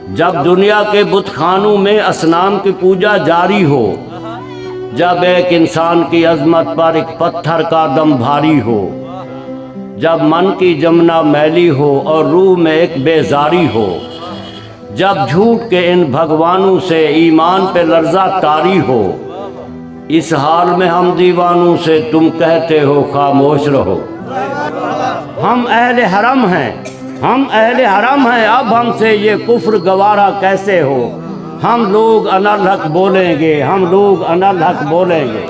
جب دنیا کے بت خانوں میں اصنام کی پوجا جاری ہو، جب ایک انسان کی عظمت پر ایک پتھر کا دم بھاری ہو، جب من کی جمنا میلی ہو اور روح میں ایک بیزاری ہو، جب جھوٹ کے ان بھگوانوں سے ایمان پہ لرزہ طاری ہو، اس حال میں ہم دیوانوں سے تم کہتے ہو خاموش رہو۔ ہم اہل حرم ہیں، ہم اہل حرم ہیں، اب ہم سے یہ کفر گوارا کیسے ہو؟ ہم لوگ انالحق بولیں گے، ہم لوگ انالحق بولیں گے۔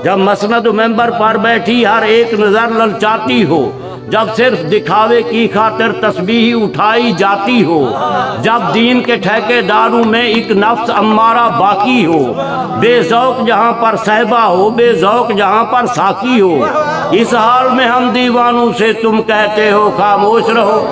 جب مسند و ممبر پر بیٹھی ہر ایک نظر للچاتی ہو، جب صرف دکھاوے کی خاطر تسبیح اٹھائی جاتی ہو، جب دین کے ٹھیکے داروں میں ایک نفس امارہ باقی ہو، بے ذوق جہاں پر صحبہ ہو، بے ذوق جہاں پر ساقی ہو، اس حال میں ہم دیوانوں سے تم کہتے ہو خاموش رہو۔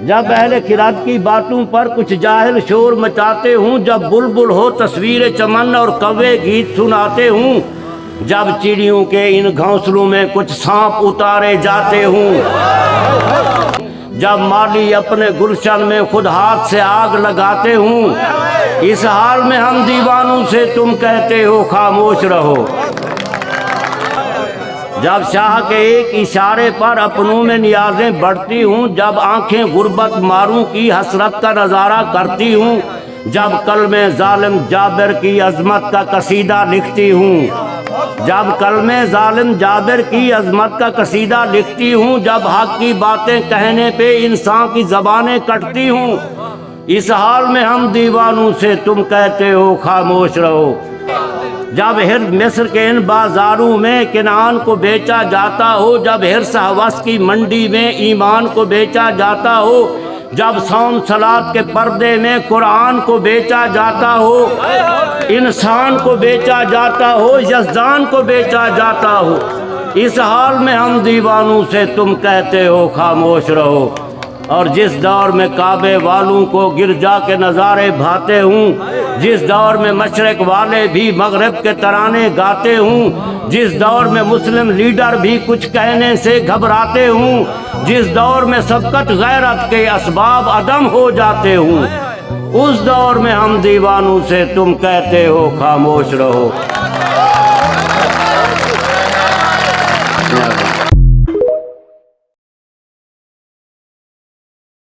جب اہل خرد کی باتوں پر کچھ جاہل شور مچاتے ہوں، جب بلبل ہو تصویر چمن اور کوے گیت سناتے ہوں، جب چڑیوں کے ان گھونسلوں میں کچھ سانپ اتارے جاتے ہوں، جب مالی اپنے گلشن میں خود ہاتھ سے آگ لگاتے ہوں، اس حال میں ہم دیوانوں سے تم کہتے ہو خاموش رہو۔ جب شاہ کے ایک اشارے پر اپنوں میں نیازیں بڑھتی ہوں، جب آنکھیں غربت ماروں کی حسرت کا نظارہ کرتی ہوں، جب کلمہ ظالم جابر کی عظمت کا قصیدہ لکھتی ہوں، جب کلمہ ظالم جابر کی عظمت کا قصیدہ لکھتی ہوں، جب حق کی باتیں کہنے پہ انسان کی زبانیں کٹتی ہوں، اس حال میں ہم دیوانوں سے تم کہتے ہو خاموش رہو۔ جب ہرد مصر کے ان بازاروں میں کنعان کو بیچا جاتا ہو، جب حرص ہوس کی منڈی میں ایمان کو بیچا جاتا ہو، جب صوم صلات کے پردے میں قرآن کو بیچا جاتا ہو، انسان کو بیچا جاتا ہو، یزدان کو بیچا جاتا ہو، اس حال میں ہم دیوانوں سے تم کہتے ہو خاموش رہو۔ اور جس دور میں کعبے والوں کو گرجا کے نظارے بھاتے ہوں، جس دور میں مشرق والے بھی مغرب کے ترانے گاتے ہوں، جس دور میں مسلم لیڈر بھی کچھ کہنے سے گھبراتے ہوں، جس دور میں سبقت غیرت کے اسباب عدم ہو جاتے ہوں، اس دور میں ہم دیوانوں سے تم کہتے ہو خاموش رہو۔